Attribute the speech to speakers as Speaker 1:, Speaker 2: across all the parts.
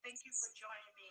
Speaker 1: Thank you for joining me.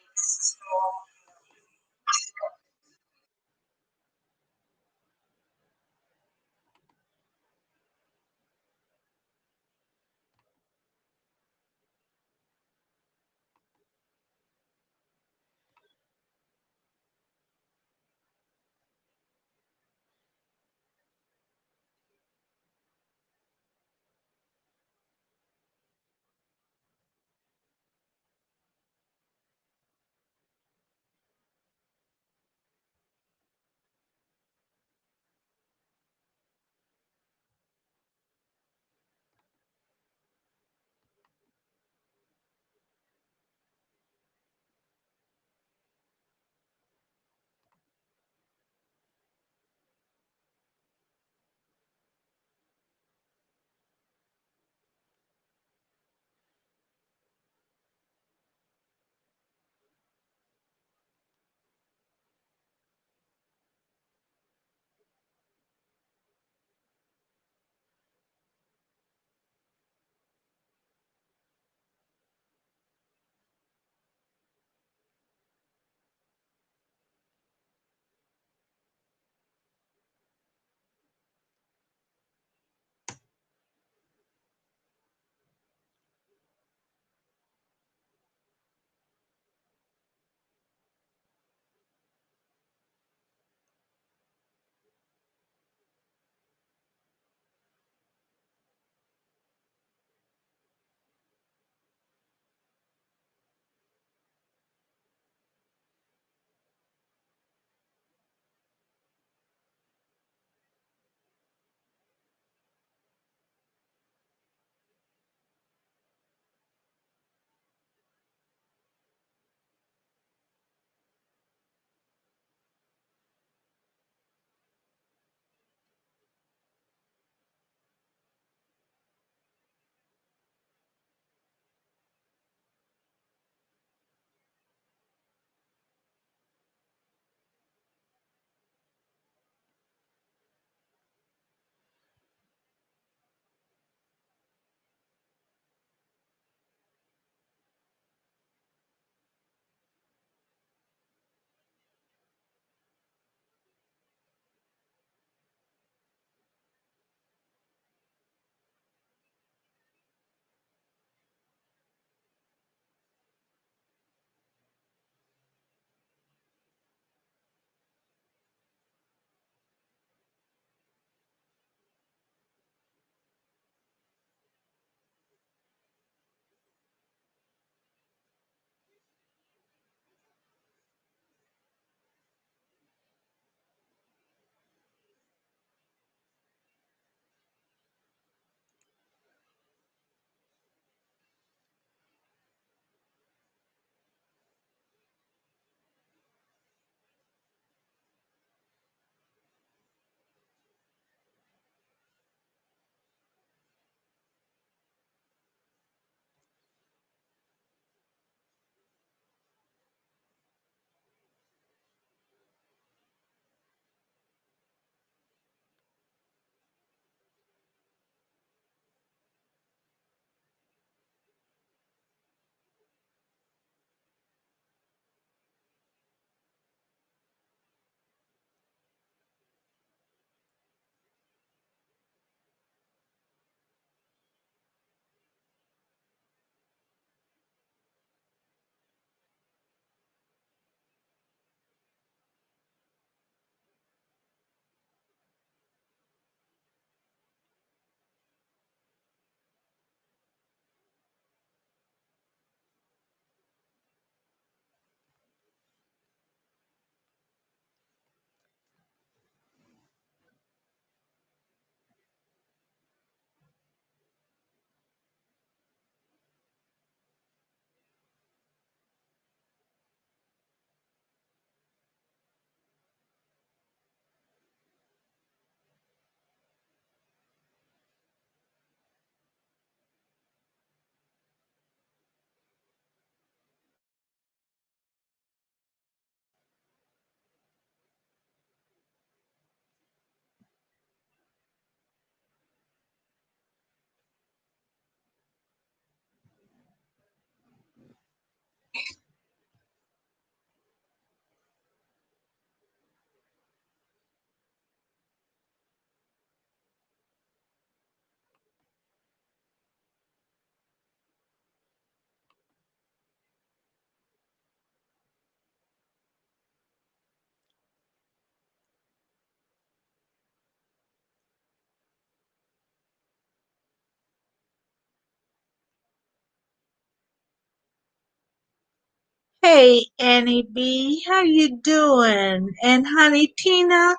Speaker 1: Hey Annie B, how you doing? And honey Tina,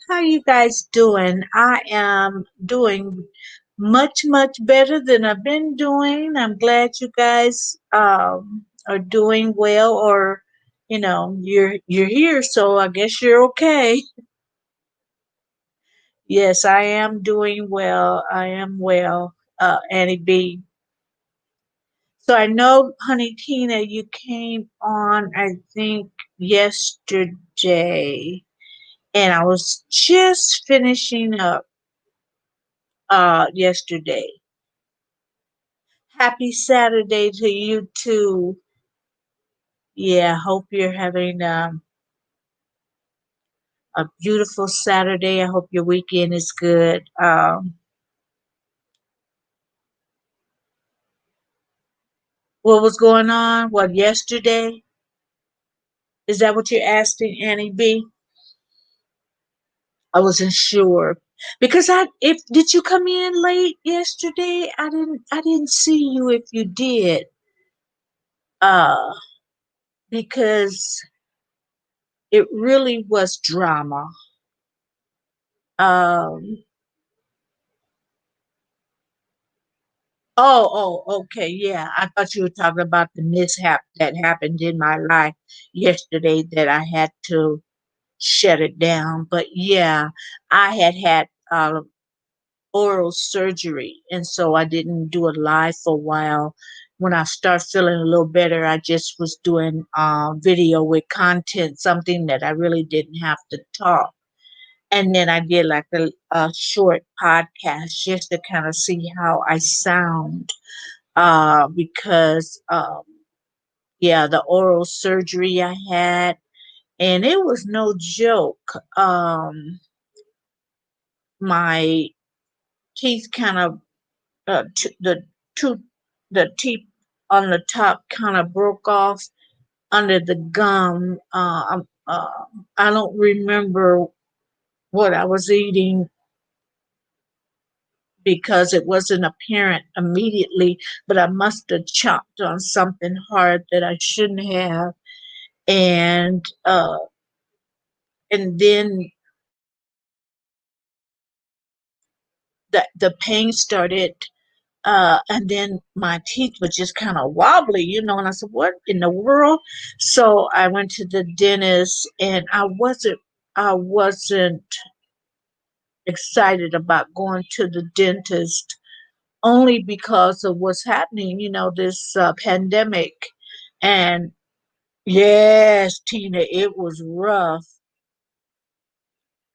Speaker 1: how you guys doing? I am doing much better than I've been doing. I'm glad you guys are doing well, or you're here, so I guess you're okay. Yes, I am doing well. I am well, Annie B. So I know, honey Tina, you came on, I think, yesterday, and I was just finishing up yesterday. Happy Saturday to you too. Yeah, hope you're having a beautiful Saturday. I hope your weekend is good. What was going on? What, yesterday? Is that what you're asking, Annie B? I wasn't sure because I if did you come in late yesterday? I didn't see you if you did. Uh because it really was drama. Um okay, yeah. I thought you were talking about the mishap that happened in my life yesterday that I had to shut it down. But yeah, I had oral surgery, and so I didn't do it live for a while. When I start feeling a little better, I just was doing video with content, something that I really didn't have to talk. And then I did like a short podcast just to kind of see how I sound, because yeah, the oral surgery I had, and it was no joke. My teeth kind of the tooth, the teeth on the top kind of broke off under the gum. I don't remember what I was eating because it wasn't apparent immediately, but I must have chopped on something hard that I shouldn't have, and then the pain started. And then my teeth were just kind of wobbly, and I said, "What in the world?" So I went to the dentist, and I wasn't excited about going to the dentist only because of what's happening, this pandemic. And yes, Tina, it was rough.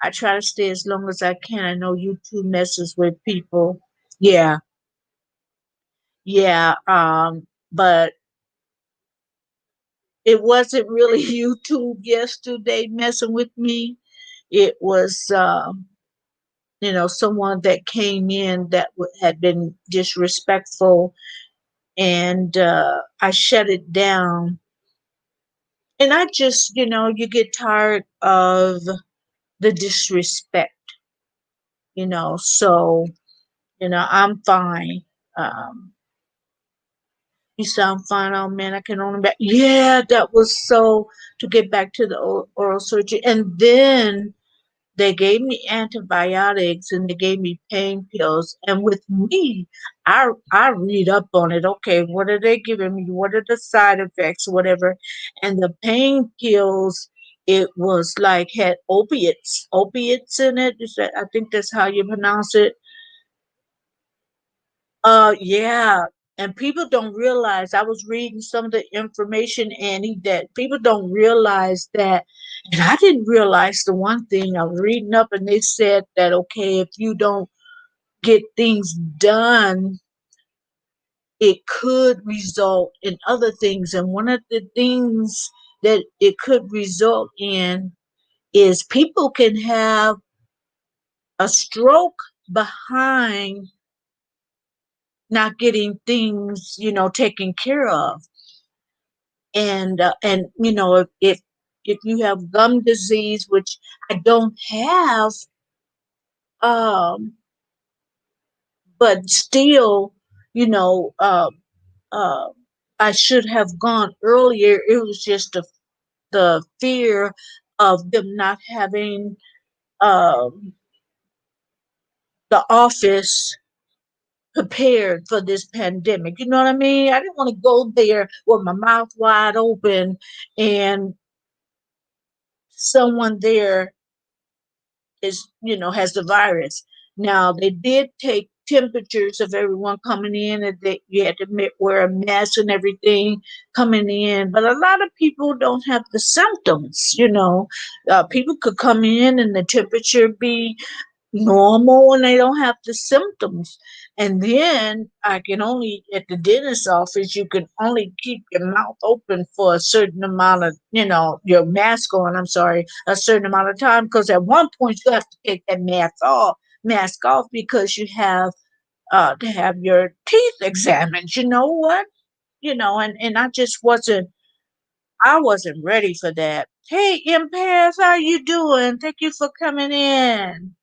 Speaker 1: I try to stay as long as I can. I know YouTube messes with people. Yeah, yeah. But it wasn't really YouTube yesterday messing with me. It was, someone that came in that had been disrespectful, and I shut it down. And I just, you get tired of the disrespect, so, I'm fine. Um, you sound fine. Oh man, I can only back. Yeah, that was so to get back to the oral surgery. And then they gave me antibiotics and they gave me pain pills. And with me, I read up on it. Okay, what are they giving me? What are the side effects? Whatever. And the pain pills, it was like had opiates in it. Is that, I think that's how you pronounce it. Yeah. And people don't realize, I was reading some of the information, Annie, that people don't realize that. And I didn't realize the one thing I was reading up, and they said that, okay, if you don't get things done, it could result in other things. And one of the things that it could result in is people can have a stroke behind not getting things, taken care of. And if you have gum disease, which I don't have, um but still, you know uh, uh I should have gone earlier. It was just the fear of them not having um, the office prepared for this pandemic. You know what I mean? I didn't want to go there with my mouth wide open and someone there is, has the virus. Now they did take temperatures of everyone coming in, and they you had to wear a mask and everything coming in. But a lot of people don't have the symptoms. People could come in and the temperature be normal and they don't have the symptoms. And then I can only, at the dentist's office, you can only keep your mouth open for a certain amount of, your mask on, I'm sorry, a certain amount of time. Because at one point you have to take that mask off because you have to have your teeth examined. You know what? And I wasn't ready for that. Hey, empath, how you doing? Thank you for coming in.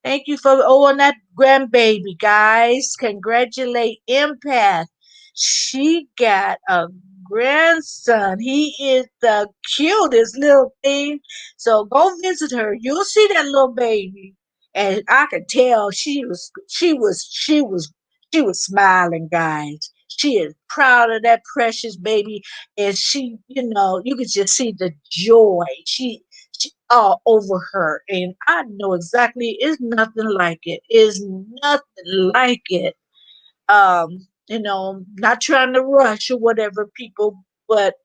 Speaker 1: Thank you for owing that grandbaby, guys. Congratulate Empath. She got a grandson. He is the cutest little thing. So go visit her. You'll see that little baby. And I could tell she was smiling, guys. She is proud of that precious baby. And you could just see the joy. She all over her. And I know exactly, it's nothing like it. It's nothing like it. Not trying to rush or whatever, people, but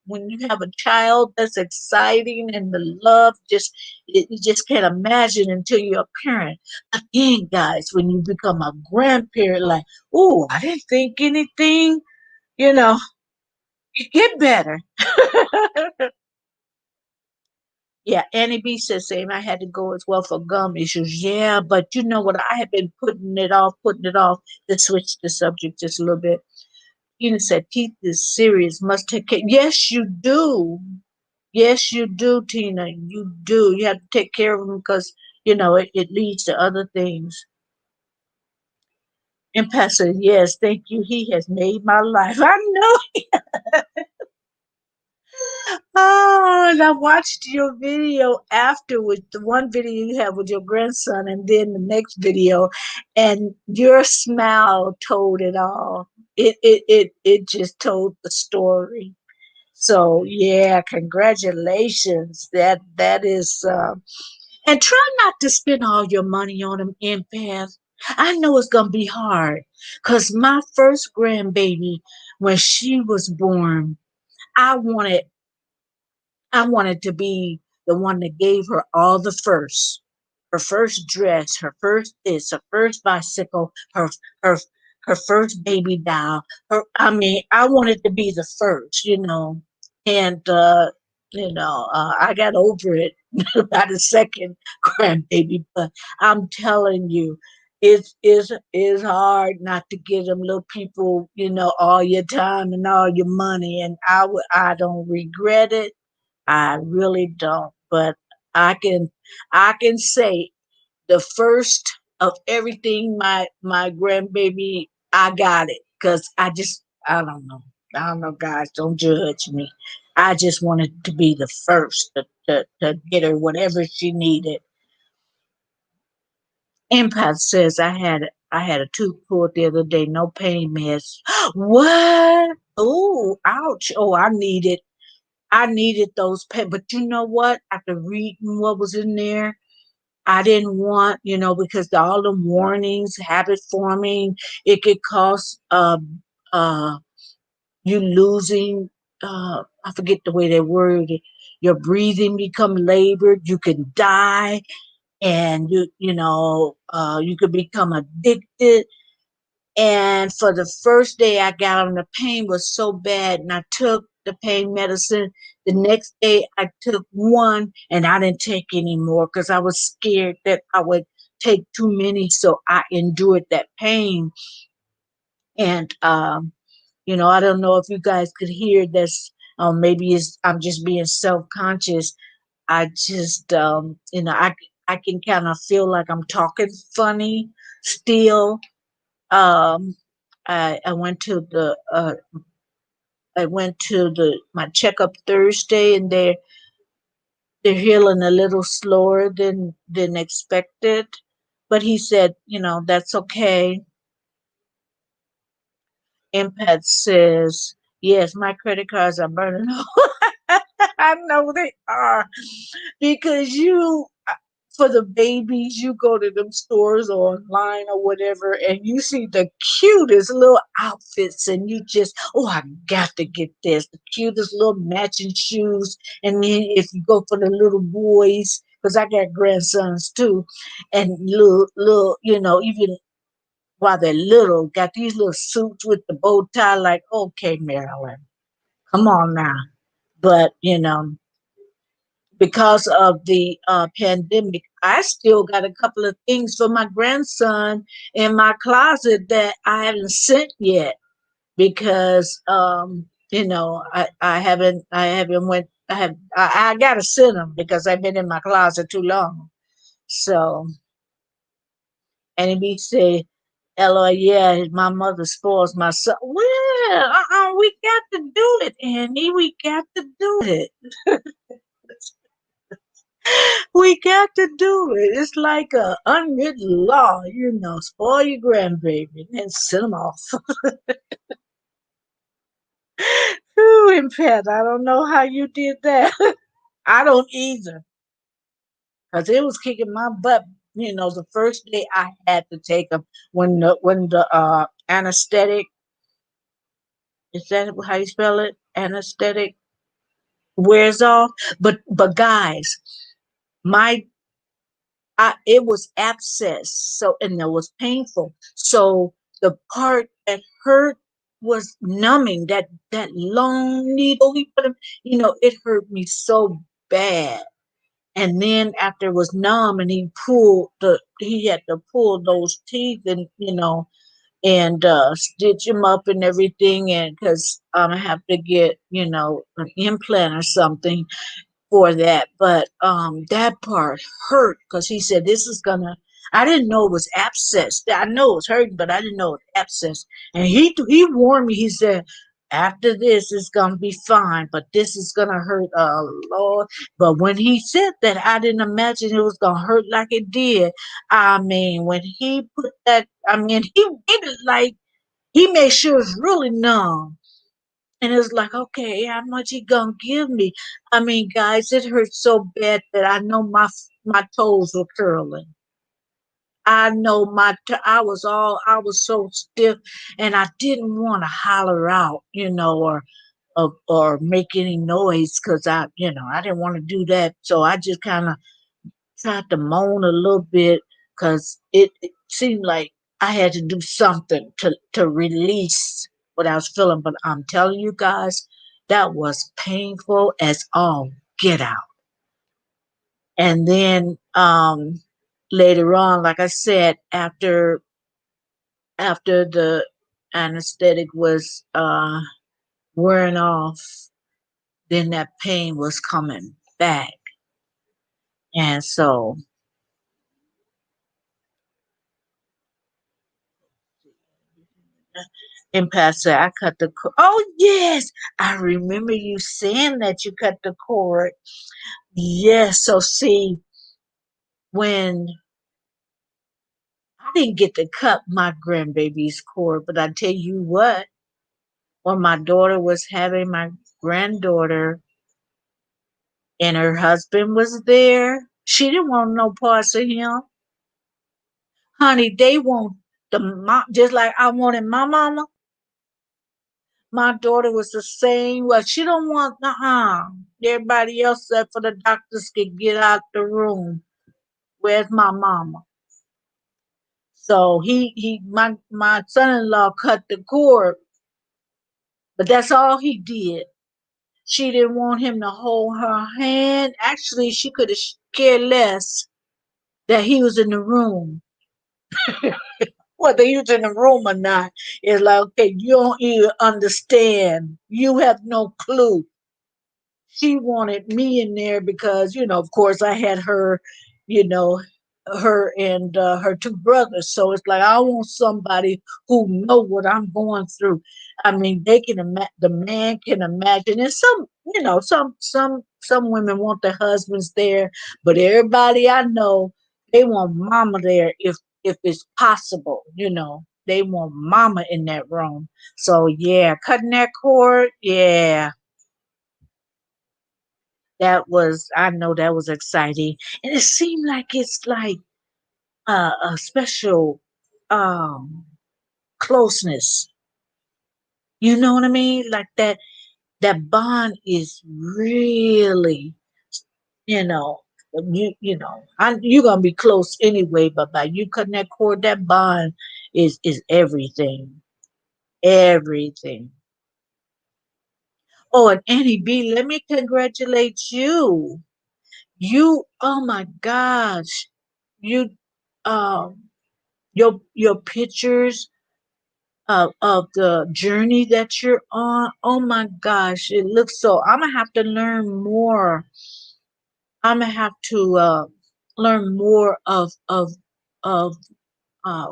Speaker 1: when you have a child, that's exciting, and the love, you just can't imagine until you're a parent. Again, guys, when you become a grandparent, like, oh, I didn't think anything, you know, you get better. Yeah, Annie B says same. I had to go as well for gum issues. Yeah, but you know what? I have been putting it off to switch the subject just a little bit. Tina said teeth is serious. Must take care. Yes, you do. Yes, you do, Tina. You do. You have to take care of them because it leads to other things. And Pastor, yes, thank you. He has made my life. I know. Oh, and I watched your video afterwards, the one video you have with your grandson, and then the next video, and your smile told it all. It just told the story. So yeah, congratulations. That is, and try not to spend all your money on them empaths. I know it's gonna be hard, cause my first grandbaby, when she was born, I wanted I wanted to be the one that gave her all the first. Her first dress, her first this, her first bicycle, her her first baby doll. I wanted to be the first. And I got over it by the second grandbaby, but I'm telling you, it's hard not to give them little people, all your time and all your money, and I don't regret it. I really don't. But I can I can say the first of everything, my grandbaby, I got it. Cause I don't know. I don't know, guys, don't judge me. I just wanted to be the first to get her whatever she needed. Empath says I had a tooth pulled the other day, no pain meds. What? Oh, ouch. Oh, I needed those pen, but you know what? After reading what was in there, I didn't want, because all the warnings, habit forming, it could cause uh you losing, I forget the way they word it, your breathing become labored, you can die, and you could become addicted. And for the first day I got on, the pain was so bad, and I took the pain medicine. The next day I took one, and I didn't take any more because I was scared that I would take too many. So I endured that pain. And I don't know if you guys could hear this. Maybe I'm just being self-conscious. I just, I can kind of feel like I'm talking funny still. um I went to the I went to the my checkup Thursday, and they're healing a little slower than expected. But he said, that's okay. Impact says, yes, my credit cards are burning. I know they are because for the babies, you go to them stores or online or whatever, and you see the cutest little outfits, and you just, oh, I got to get this, the cutest little matching shoes. And then if you go for the little boys, because I got grandsons too, and little, even while they're little, got these little suits with the bow tie, like, okay, Marilyn, come on now. But, because of the pandemic, I still got a couple of things for my grandson in my closet that I haven't sent yet because, I gotta send them because I've been in my closet too long. So, and he say, Ella, yeah, my mother spoils my son. Well, we got to do it, Annie. We got to do it. We got to do it. It's like a unwritten law, spoil your grandbaby and send them off. Ooh, and Pat, I don't know how you did that. I don't either, because it was kicking my butt. The first day I had to take them when the anesthetic, is that how you spell it? Anesthetic wears off. But guys, my it was abscess, so and it was painful. So the part that hurt was numbing. That long needle he put him, it hurt me so bad. And then after it was numb, and he had to pull those teeth, and and stitch him up and everything, and because I have to get an implant or something for that. But that part hurt because he said this is gonna. I didn't know it was abscess. I know it was hurting, but I didn't know it was abscess. And he warned me. He said after this it's gonna be fine, but this is gonna hurt a lot. But when he said that, I didn't imagine it was gonna hurt like it did. I mean, when he put that, he made it like he made sure it's really numb. And it was like, okay, how much he gonna give me? I mean, guys, it hurt so bad that I know my toes were curling. I know I was so stiff, and I didn't want to holler out, or make any noise because I didn't want to do that. So I just kind of tried to moan a little bit because it seemed like I had to do something to release what I was feeling. But I'm telling you guys, that was painful as all get out. And then later on, like I said, after the anesthetic was wearing off, then that pain was coming back. And so and Pastor, I cut the cord. Oh yes, I remember you saying that you cut the cord. Yes, so see, when I didn't get to cut my grandbaby's cord, but I tell you what, when my daughter was having my granddaughter and her husband was there, she didn't want no parts of him. Honey, they want the mom just like I wanted my mama. My daughter was the same. Well, she don't want everybody else said for the doctors could get out the room. Where's my mama? So my son-in-law cut the cord, but that's all he did. She didn't want him to hold her hand. Actually, she could have cared less that he was in the room. Whether he was in the room or not, it's like, okay, you don't even understand. You have no clue. She wanted me in there because, of course, I had her, you know, her and her two brothers. So it's like I want somebody who know what I'm going through. I mean, they can the man can imagine, and some, some women want their husbands there, but everybody I know, they want mama there if it's possible. They want mama in that room. So yeah, cutting that cord, yeah, I know that was exciting, and it seemed like it's like a special um closeness. You know what I mean? Like that bond is really, you know, you're gonna be close anyway, but by you cutting that cord, that bond is everything, everything. Oh, and Annie B, let me congratulate you. Oh my gosh, you, um, your pictures of the journey that you're on. Oh my gosh, it looks so. I'm gonna have to learn more. I'm gonna have to learn more of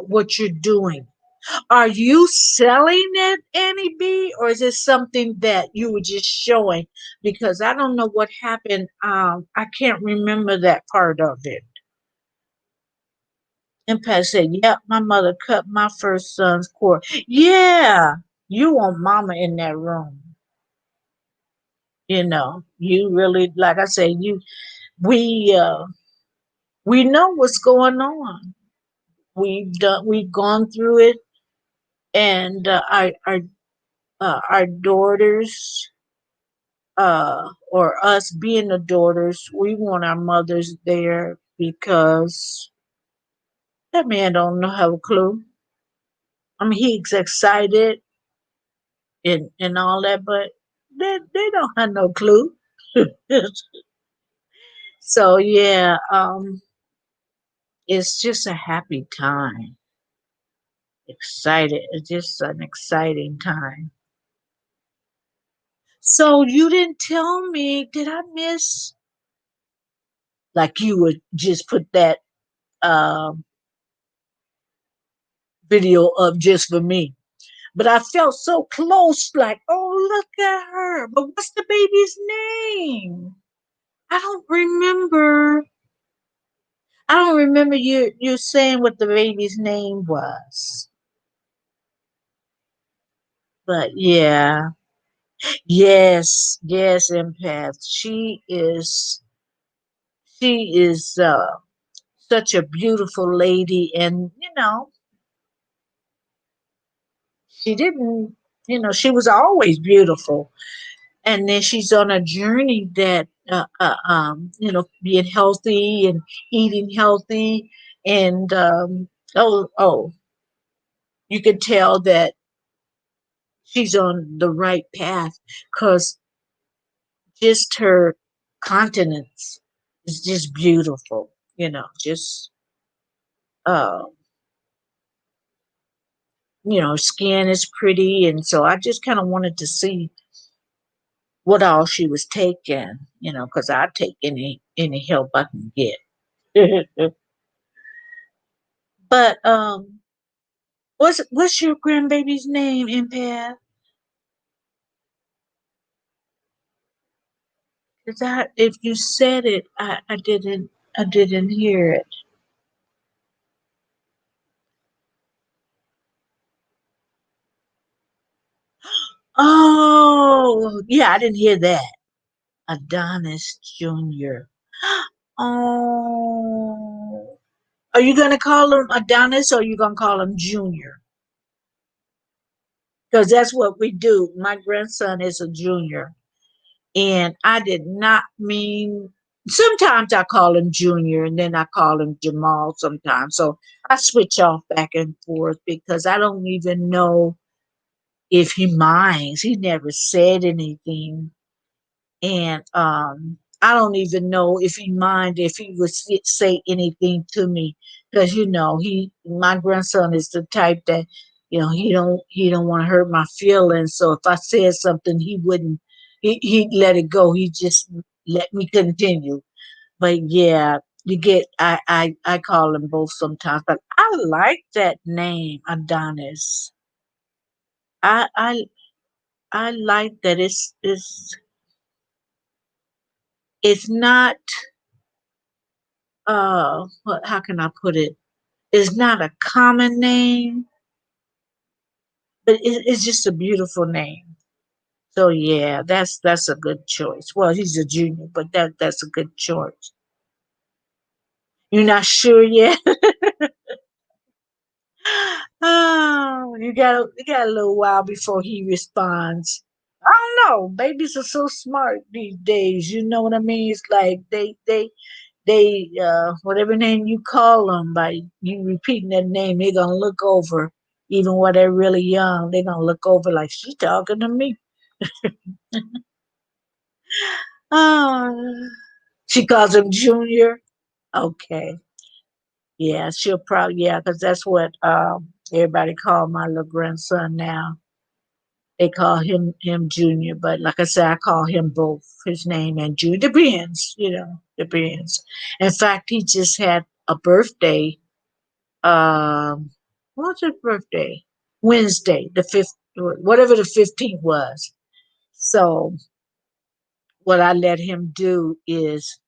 Speaker 1: what you're doing. Are you selling it, Annie B, or is it something that you were just showing? Because I don't know what happened. I can't remember that part of it. And Pat said, "Yep, my mother cut my first son's cord." Yeah, you want mama in that room. You really, like I say, we uh, we know what's going on. We've gone through it, and our daughters, or us being the daughters, we want our mothers there because that man don't know have a clue. I mean, he's excited and all that, but they don't have no clue. So yeah, it's just a happy time, excited. It's just an exciting time. So you didn't tell me, did I miss? Like you would just put that um video up just for me. But I felt so close, like, oh, look at her. But what's the baby's name? I don't remember. I don't remember you saying what the baby's name was. But yeah, yes, empath. She is such a beautiful lady, and she didn't, she was always beautiful. And then she's on a journey that being healthy and eating healthy, and oh, you can tell that she's on the right path because just her continence is just beautiful, just uh skin is pretty, and so I just kind of wanted to see what all she was taking, because I take any help I can get. But what's your grandbaby's name, Empath? Cause if you said it, I didn't hear it. Oh, yeah, I didn't hear that. Adonis Jr. Oh, are you gonna call him Adonis or are you gonna call him Junior? Because that's what we do. My grandson is a junior, and I did not mean. Sometimes I call him Junior, and then I call him Jamal sometimes. So I switch off back and forth because I don't even know if he minds. He never said anything, and I don't even know if he mind if he would say anything to me because my grandson is the type that he don't want to hurt my feelings. So if I said something, he wouldn't. He'd let it go. He just let me continue. But yeah, I call them both sometimes. But I like that name, Adonis. I I like that it's not how can I put it? It's not a common name, but it's just a beautiful name. So yeah, that's a good choice. Well, he's a junior, but that's a good choice. You're not sure yet? Oh, you got a little while before he responds. I don't know. Babies are so smart these days. You know what I mean? It's like they whatever name you call them by you repeating that name, they're gonna look over. Even when they're really young, they're gonna look over like she's talking to me. Oh, she calls him Junior. Okay, yeah, she'll probably yeah, because that's what everybody call my little grandson now. They call him Junior, but like I said, I call him both his name and Junior. Depends, depends. In fact, he just had a birthday. What's his birthday? Wednesday, the fifth, whatever the 15th was. So what I let him do is,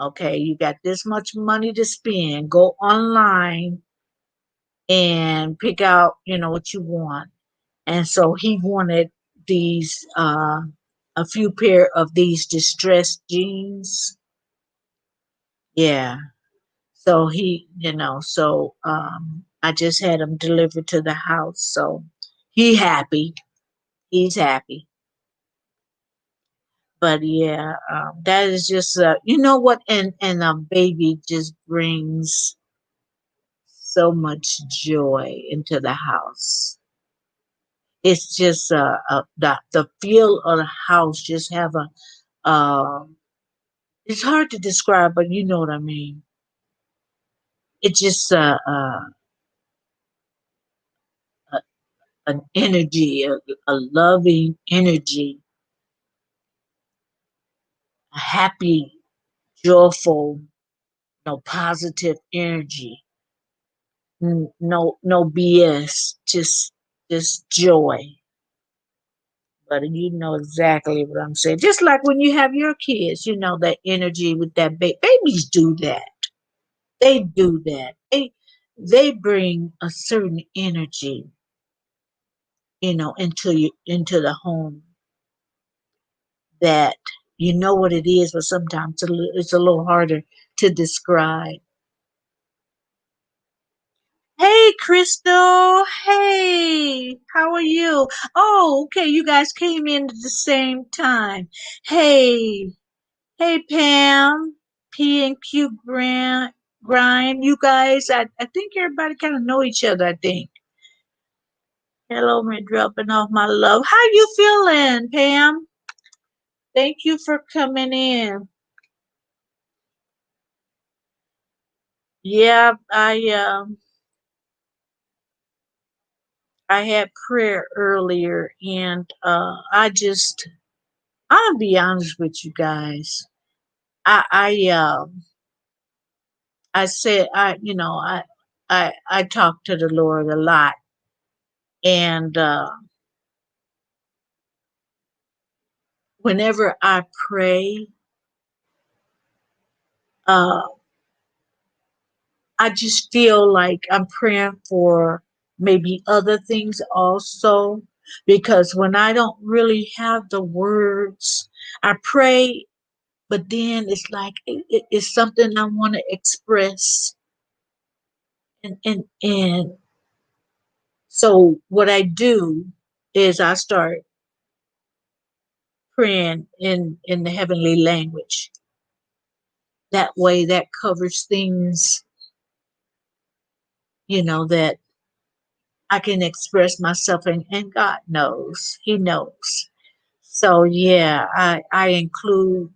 Speaker 1: okay, you got this much money to spend. Go online and pick out, what you want. And so he wanted these a few pair of these distressed jeans. Yeah. So I just had them delivered to the house. So he happy. He's happy. But yeah, that is just you know what, and a baby just brings so much joy into the house. It's just the feel of the house just have a it's hard to describe, but you know what I mean. It's just a an energy, a loving energy, a happy, joyful, positive energy. No BS, just joy. But you know exactly what I'm saying. Just like when you have your kids, that energy with that babies do that. They do that. They bring a certain energy, into the home that you know what it is, but sometimes it's a little harder to describe. Hey, Crystal. Hey, how are you? Oh, okay. You guys came in at the same time. Hey, hey, Pam, P and Q Grind. You guys, I think everybody kind of know each other. I think. Hello, me dropping off my love. How you feeling, Pam? Thank you for coming in. Yeah, I had prayer earlier, and I'll be honest with you guys. I said I talk to the Lord a lot, and whenever I pray, uh, I just feel like I'm praying for maybe other things also, because when I don't really have the words, I pray, but then it's like it's something I want to express, and so what I do is I start praying in the heavenly language. That way, that covers things, that I can express myself, and God knows, He knows. So yeah, I include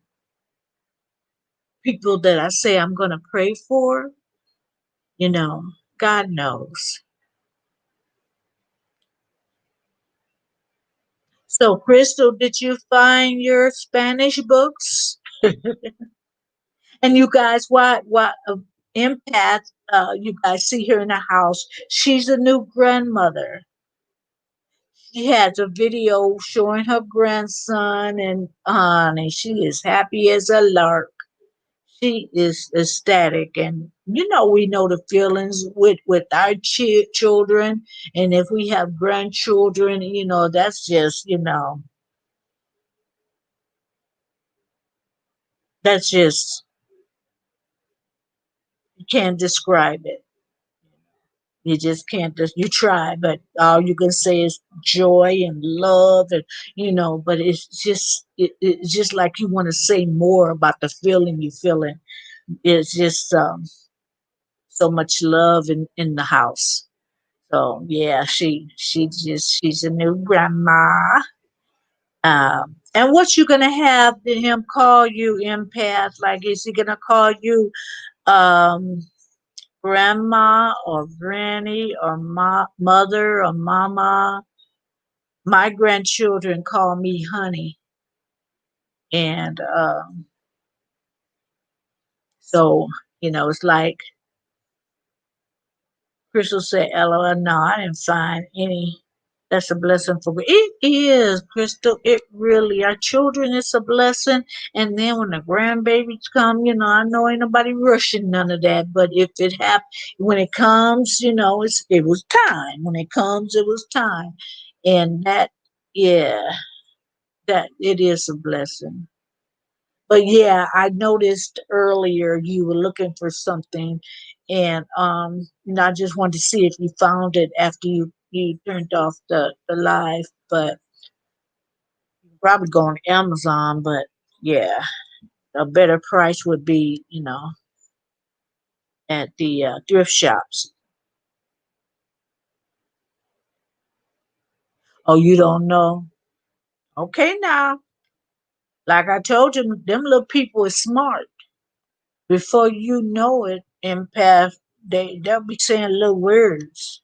Speaker 1: people that I say I'm going to pray for. You know, God knows. So, Crystal, did you find your Spanish books? And you guys, what empath? You guys see her in the house. She's a new grandmother. She has a video showing her grandson, and honey, she is happy as a lark. She is ecstatic, and we know the feelings with our children, and if we have grandchildren, that's just that's just you can't describe it. You just can't. You try, but all you can say is joy and love, and But it's just like you want to say more about the feeling you feeling. It's just so much love in the house. So yeah, she's a new grandma. And what you gonna have him call you, empath? Like, is he gonna call you um grandma or granny or mother or mama? My grandchildren call me honey, and so it's like Crystal said, "LOL, no, I didn't find any." That's a blessing for me. It is, Crystal. It really, our children, it's a blessing. And then when the grandbabies come, I know ain't nobody rushing none of that. But if it happens, when it comes, it was time. When it comes, it was time. And that, yeah, that it is a blessing. But yeah, I noticed earlier you were looking for something, and I just wanted to see if you found it after you turned off the live. But probably go on Amazon. But yeah, a better price would be at the thrift shops. Oh, you don't know? Okay, now, like I told you, them little people are smart. Before you know it, empath, they'll be saying little words.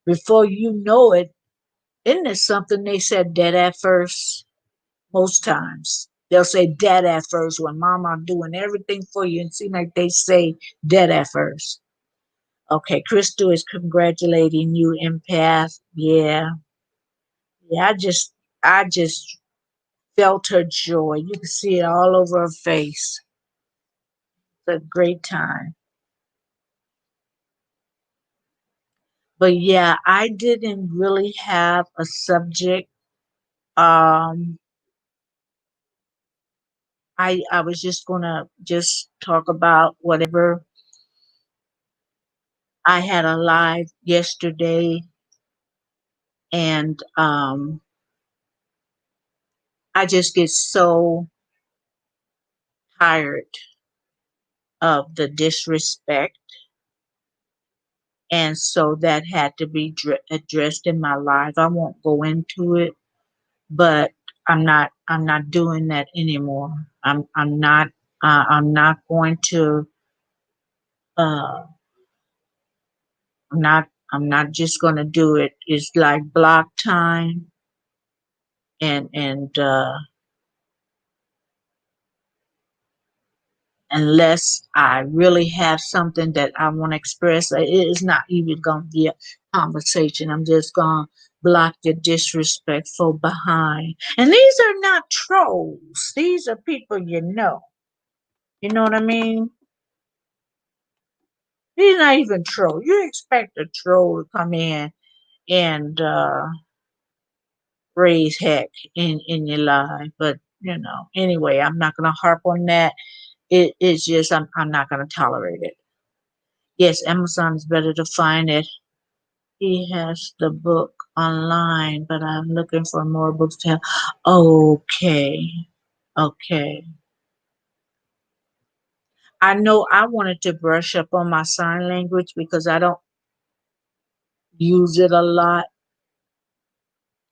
Speaker 1: Before you know it, isn't it something they said dead at first? Most times. They'll say dead at first when mama doing everything for you and seem like they say dead at first. Okay, Crystal is congratulating you, empath. Yeah. Yeah, I just felt her joy. You can see it all over her face. It's a great time. But yeah, I didn't really have a subject. Um I was just gonna just talk about whatever. I had a live yesterday, and I just get so tired of the disrespect, and so that had to be addressed in my life. I won't go into it, but I'm not doing that anymore. I'm not going to. Uh, I'm not just going to do it. It's like block time, and unless I really have something that I want to express. It is not even going to be a conversation. I'm just going to block the disrespectful behind. And these are not trolls. These are people you know. You know what I mean? These are not even trolls. You expect a troll to come in and raise heck in your life. But, anyway, I'm not going to harp on that. It's just, I'm not going to tolerate it. Yes, Amazon is better to find it. He has the book online, but I'm looking for more books to have. Okay. Okay. I know I wanted to brush up on my sign language because I don't use it a lot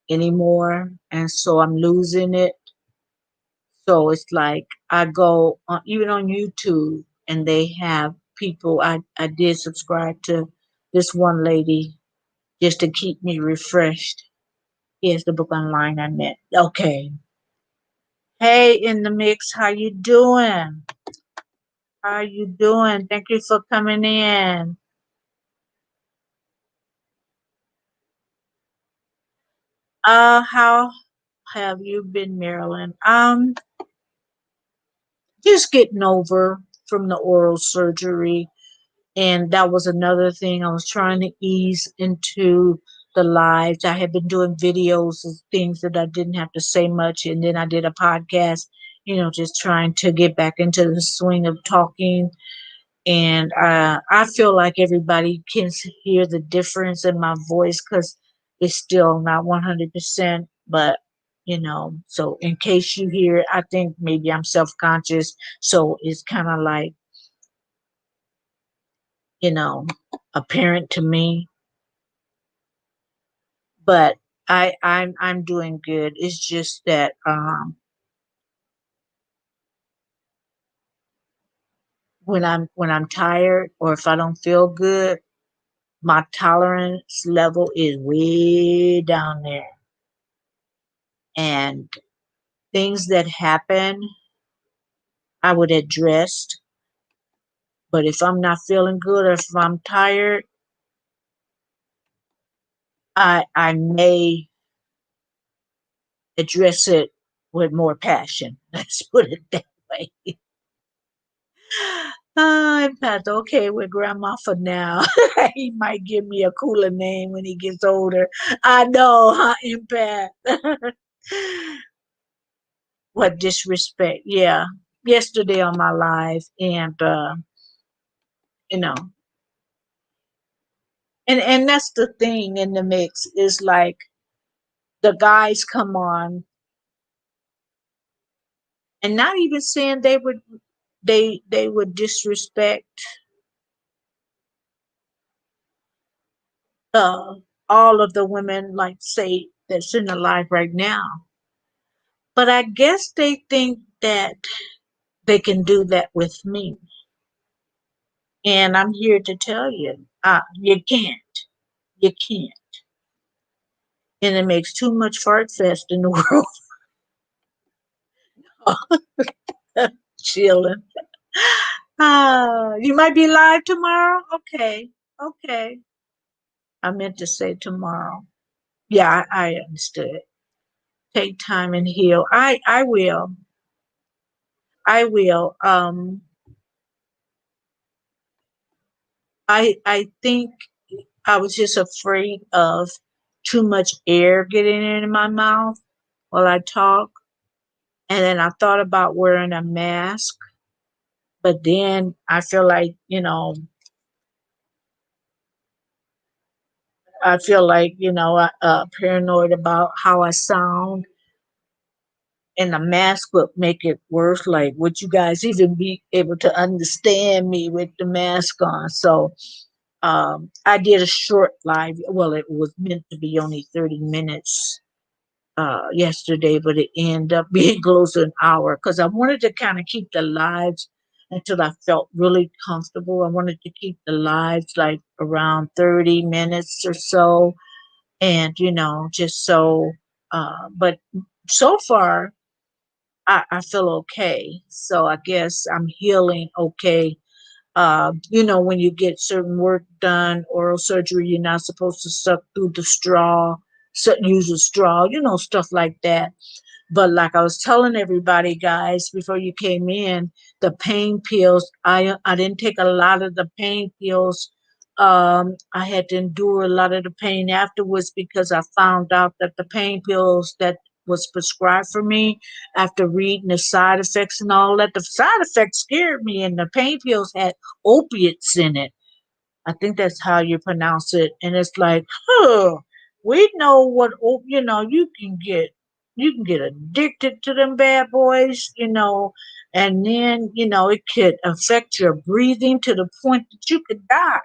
Speaker 1: anymore. And so I'm losing it. So it's like I go on, even on YouTube, and they have people. I did subscribe to this one lady just to keep me refreshed. Here's the book online I met. Okay. Hey, in the mix, how you doing? How you doing? Thank you for coming in. How have you been, Marilyn? Just getting over from the oral surgery. And that was another thing. I was trying to ease into the lives. I had been doing videos of things that I didn't have to say much. And then I did a podcast, just trying to get back into the swing of talking. And I feel like everybody can hear the difference in my voice because it's still not 100%. But, so in case you hear it, I think maybe I'm self conscious. So it's kind of like, you know, apparent to me. But I'm doing good. It's just that when I'm tired or if I don't feel good, my tolerance level is way down there. And things that happen, I would address. But if I'm not feeling good or if I'm tired, I may address it with more passion. Let's put it that way. I'm not okay with grandma for now. He might give me a cooler name when he gets older. I know, huh, Impact? What disrespect. Yeah. Yesterday on my live, and you know, and that's the thing in the mix is like the guys come on and not even saying they would disrespect uh all of the women like say that's in the live right now. But I guess they think that they can do that with me. And I'm here to tell you, you can't. You can't. And it makes too much fart fest in the world. Chilling. You might be live tomorrow? Okay. Okay. I meant to say tomorrow. Yeah, I understood. Take time and heal. I will. I will. I think I was just afraid of too much air getting in my mouth while I talk. And then I thought about wearing a mask, but then I feel like, paranoid about how I sound, and the mask would make it worse. Like, would you guys even be able to understand me with the mask on? So, I did a short live. Well, it was meant to be only 30 minutes yesterday, but it ended up being close to an hour because I wanted to kind of keep the lives until I felt really comfortable. I wanted to keep the lives like around 30 minutes or so. And, just so, but so far, I feel okay. So I guess I'm healing okay. When you get certain work done, oral surgery, you're not supposed to suck through the straw, so use a straw, stuff like that. But like I was telling everybody, guys, before you came in, the pain pills, I didn't take a lot of the pain pills. I had to endure a lot of the pain afterwards because I found out that the pain pills that was prescribed for me after reading the side effects and all that, the side effects scared me, and the pain pills had opiates in it. I think that's how you pronounce it. And it's like, we know what you can get addicted to them bad boys, and then it could affect your breathing to the point that you could die.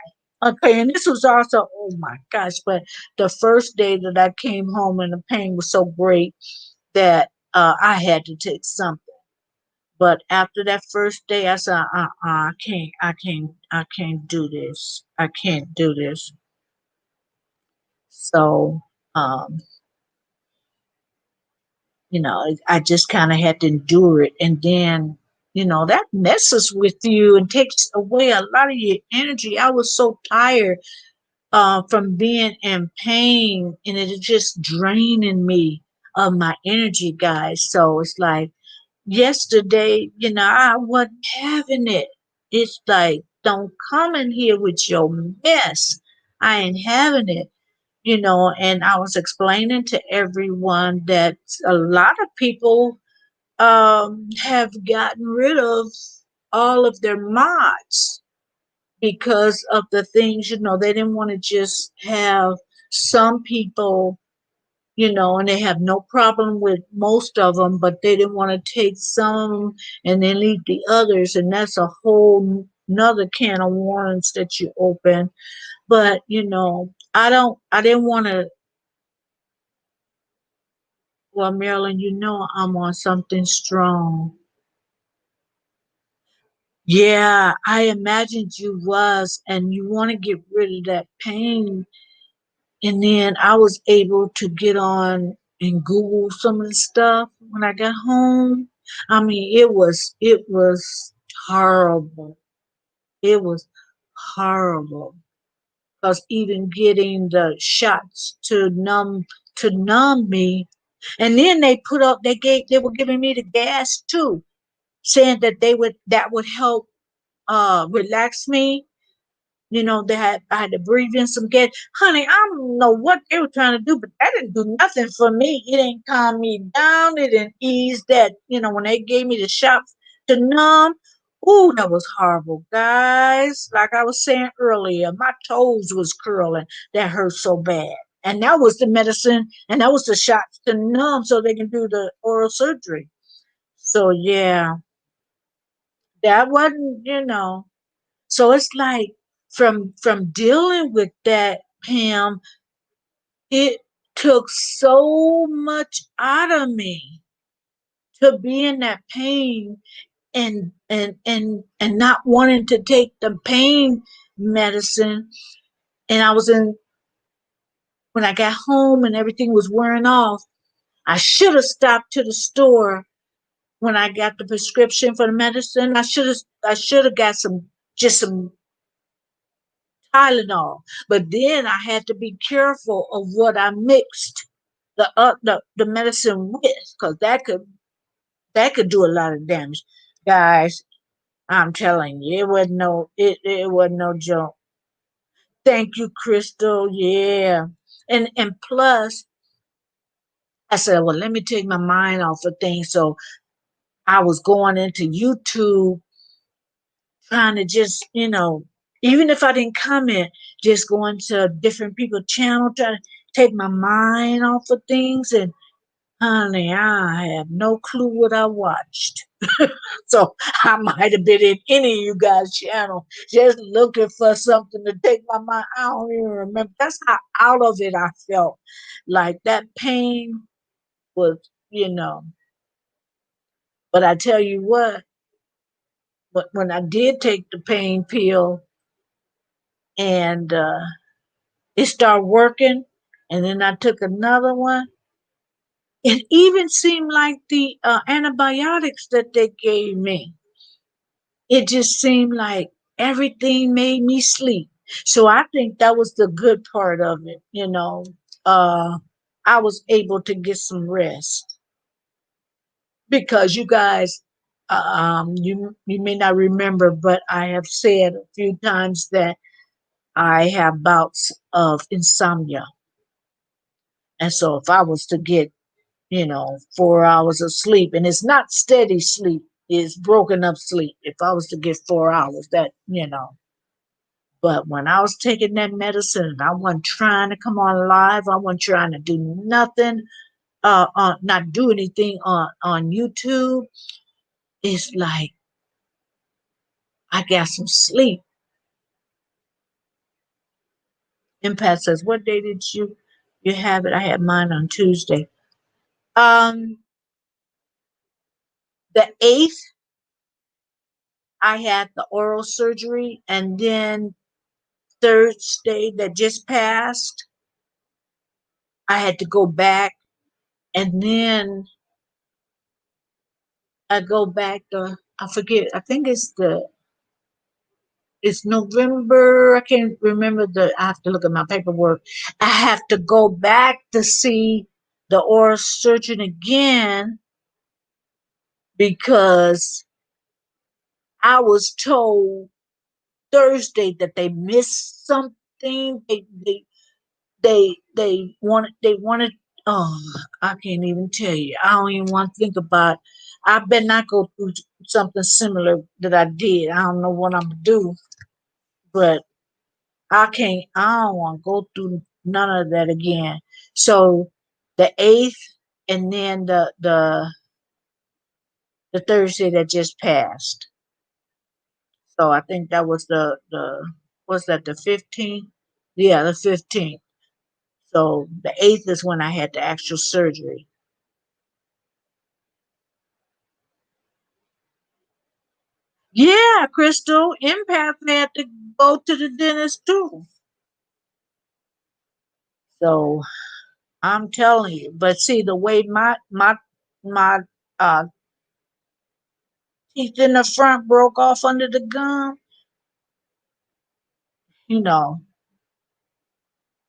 Speaker 1: Okay, and this was also, oh my gosh, but the first day that I came home and the pain was so great that I had to take something. But after that first day, I said, I can't do this. I can't do this. So, um, I just kind of had to endure it. And then, that messes with you and takes away a lot of your energy. I was so tired from being in pain, and it is just draining me of my energy, guys. So it's like yesterday, I wasn't having it. It's like, don't come in here with your mess. I ain't having it. And I was explaining to everyone that a lot of people have gotten rid of all of their mods because of the things, they didn't want to just have some people, and they have no problem with most of them, but they didn't want to take some and then leave the others. And that's a whole another can of worms that you open. But, I didn't want to, well, Marilyn, I'm on something strong. Yeah, I imagined you was, and you want to get rid of that pain. And then I was able to get on and Google some of the stuff when I got home. I mean, it was horrible. It was horrible. Because even getting the shots to numb me, and then they were giving me the gas too, saying that would help relax me. I had to breathe in some gas. Honey, I don't know what they were trying to do, but that didn't do nothing for me. It didn't calm me down. It didn't ease that. When they gave me the shots to numb, ooh, that was horrible, guys. Like I was saying earlier, my toes was curling. That hurt so bad. And that was the medicine, and that was the shots to numb so they can do the oral surgery. So yeah, that wasn't. So it's like from dealing with that, Pam, it took so much out of me to be in that pain and not wanting to take the pain medicine. And I was in when I got home and everything was wearing off, I should have stopped to the store when I got the prescription for the medicine. I should have got some Tylenol. But then I had to be careful of what I mixed the medicine with, because that could do a lot of damage, guys. I'm telling you, it wasn't no joke. Thank you, Crystal. Yeah, and plus, I said, well, let me take my mind off of things. So I was going into YouTube trying to just, even if I didn't comment, just going to different people's channel, trying to take my mind off of things. And honey, I have no clue what I watched. So I might have been in any of you guys' channel just looking for something to take my mind. I don't even remember. That's how out of it I felt. Like that pain was, you know. But I tell you what, but when I did take the pain pill and it started working, and then I took another one. It even seemed like the antibiotics that they gave me. It just seemed like everything made me sleep. So I think that was the good part of it. Uh, I was able to get some rest because you guys, you may not remember, but I have said a few times that I have bouts of insomnia, and so if I was to get 4 hours of sleep, and it's not steady sleep, it's broken up sleep. If I was to get 4 hours, but when I was taking that medicine, I wasn't trying to come on live. I wasn't trying to do nothing, not do anything on YouTube. It's like I got some sleep. Impact says, "What day did you have it?" I had mine on Tuesday. Um, the 8th, I had the oral surgery, and then Thursday that just passed, I had to go back, and then I go back to, I forget, I think it's the it's November. I can't remember I have to look at my paperwork. I have to go back to see the oral surgeon again because I was told Thursday that they missed something. They wanted. Oh, I can't even tell you. I don't even want to think about. I better not go through something similar that I did. I don't know what I'm gonna do, but I can't. I don't want to go through none of that again. So the 8th, and then the Thursday that just passed. So I think that was the what's that, the 15th? Yeah, the 15th. So the 8th is when I had the actual surgery. Yeah, Crystal, empath had to go to the dentist too. So I'm telling you, but see the way my uh teeth in the front broke off under the gum, you know,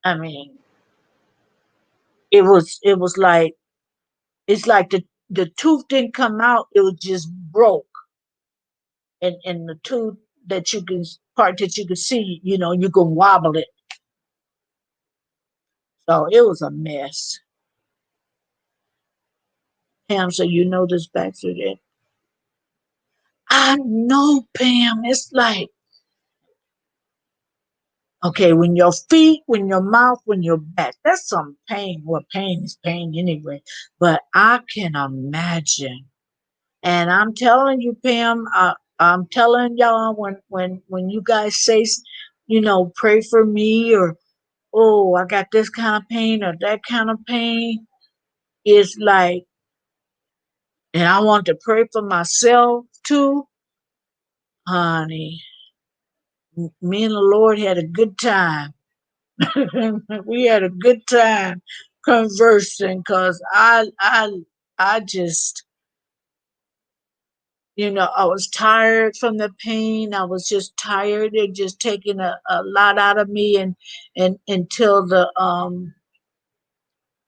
Speaker 1: I mean, it was like it's like the tooth didn't come out, it was just broke. And the tooth that you can part that you can see, you can wobble it. So it was a mess. Pam, so you know this back through there. I know, Pam. It's like, okay, when your feet, when your mouth, when your back, that's some pain. Well, pain is pain anyway. But I can imagine. And I'm telling you, Pam, I'm telling y'all when you guys say, pray for me, or oh, I got this kind of pain or that kind of pain, it's like, and I want to pray for myself too, honey. Me and the Lord had a good time. We had a good time conversing because I just, I was tired from the pain. I was just tired. It just taking a lot out of me, and until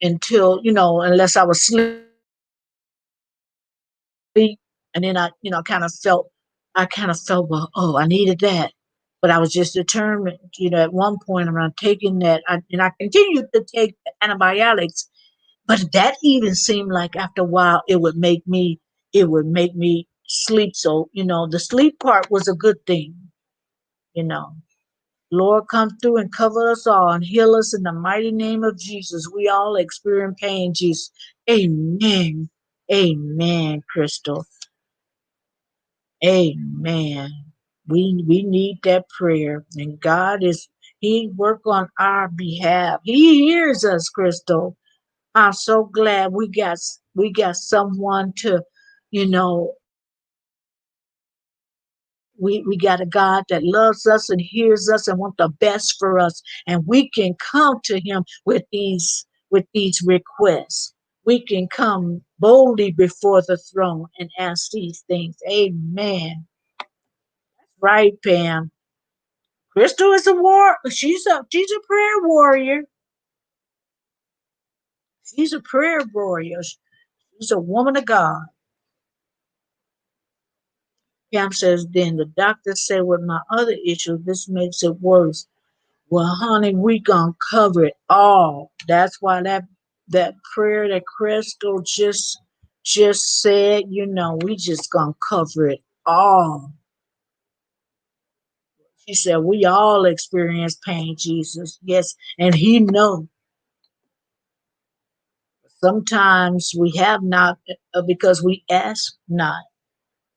Speaker 1: unless I was asleep, and then I kind of felt, well, oh, I needed that. But I was just determined, at one point I'm not taking that. And I continued to take the antibiotics, but that even seemed like after a while it would make me sleep. So, the sleep part was a good thing, you know. Lord, come through and cover us all and heal us in the mighty name of Jesus. We all experience pain, Jesus. Amen. Amen, Crystal. Amen. We need that prayer. And God He work on our behalf. He hears us, Crystal. I'm so glad we got someone to, you know, we got a God that loves us and hears us and wants the best for us. And we can come to him with these requests. We can come boldly before the throne and ask these things. Amen. Right, Pam. Crystal is a war. She's a prayer warrior. She's a prayer warrior. She's a woman of God. Pam says, then the doctor said with my other issue, this makes it worse. Well, honey, we gonna cover it all. That's why that prayer that Crystal just said, we just gonna cover it all. She said, we all experience pain, Jesus. Yes, and he know. Sometimes we have not because we ask not.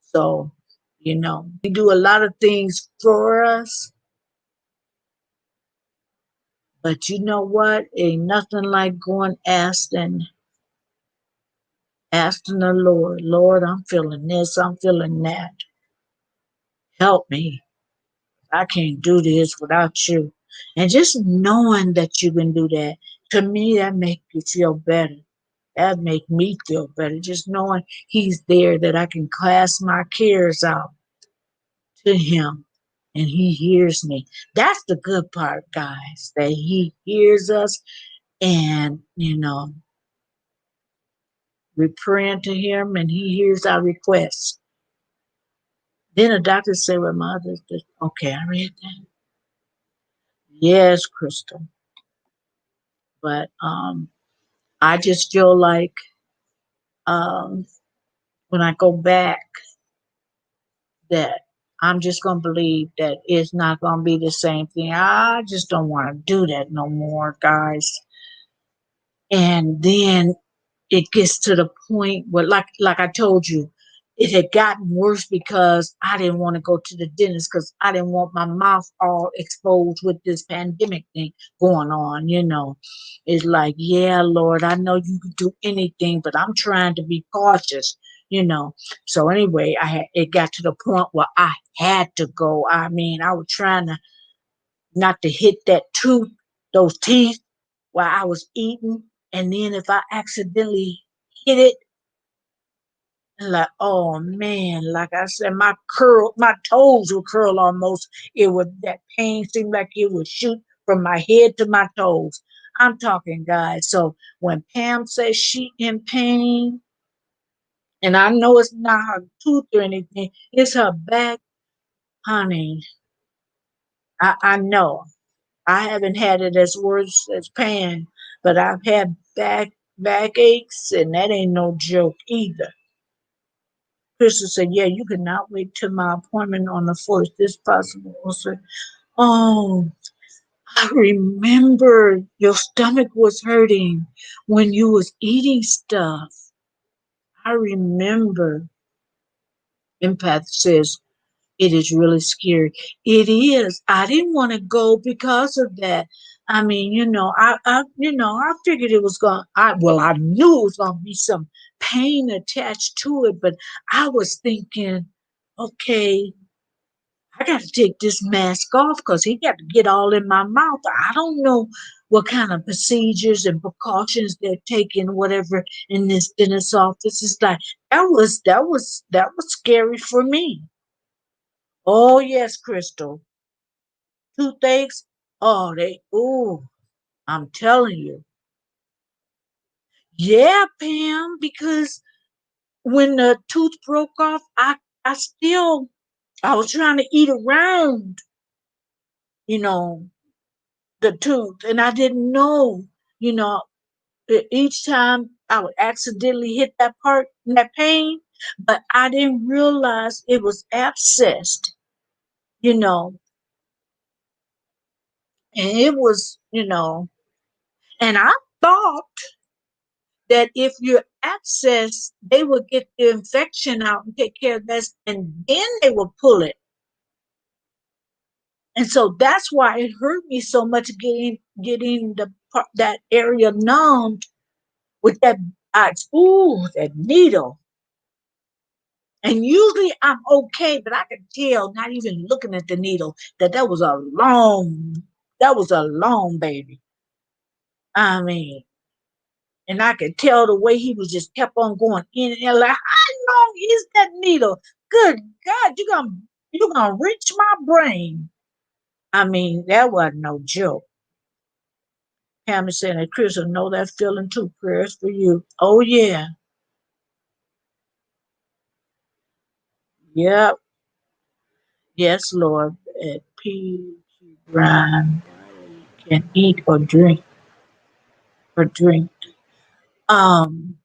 Speaker 1: So, he do a lot of things for us, but you know what? Ain't nothing like going asking the Lord, Lord, I'm feeling this, I'm feeling that. Help me. I can't do this without you. And just knowing that you can do that, to me, that make you feel better. That make me feel better. Just knowing he's there, that I can cast my cares out to him. and he hears me. That's the good part, guys, that he hears us and, we're praying to him and he hears our requests. Then the doctor said, well, mother, okay, I read that. Yes, Crystal. But I just feel like um, when I go back, that I'm just going to believe that it's not going to be the same thing. I just don't want to do that no more, guys. And then it gets to the point where, like I told you, it had gotten worse because I didn't want to go to the dentist because I didn't want my mouth all exposed with this pandemic thing going on. It's like, yeah, Lord, I know you can do anything, but I'm trying to be cautious. you know so anyway, it got to the point where I had to go. I mean, I was trying to not to hit that tooth, those teeth, while I was eating. And then if I accidentally hit it, like, oh man, like I said, my toes would curl almost. That pain seemed like it would shoot from my head to my toes. I'm talking, guys. So when Pam says she in pain, and I know it's not her tooth or anything, it's her back, honey. I know. I haven't had it as worse as pain, but I've had backaches, and that ain't no joke either. Crystal said, "Yeah, you cannot wait till my appointment on the 4th. This possible." Also, oh, I remember your stomach was hurting when you was eating stuff. I remember. Empath says, it is really scary. It is. I didn't want to go because of that. I mean, I figured it was going. I knew it was going to be some pain attached to it, but I was thinking, okay, I got to take this mask off because he got to get all in my mouth. I don't know what kind of procedures and precautions they're taking, whatever, in this dentist office. It's like that was scary for me. Oh yes, Crystal. Toothaches. I'm telling you. Yeah, Pam, because when the tooth broke off, I was trying to eat around, you know, the tooth, and I didn't know, you know, each time I would accidentally hit that part, that pain, but I didn't realize it was abscessed, you know, and it was, and I thought that if you're abscess, they will get the infection out and take care of this, and then they will pull it. And so that's why it hurt me so much getting that area numbed with that needle. And usually I'm okay, but I could tell, not even looking at the needle, that was a long baby. I mean, and I could tell the way he was just kept on going in and out. Like, how long is that needle? Good God, you gonna reach my brain. I mean, that wasn't no joke. Hammer said, and Chris will know that feeling too. Prayers for you. Oh yeah. Yep. Yes, Lord. At P. Brian can eat or drink. Um,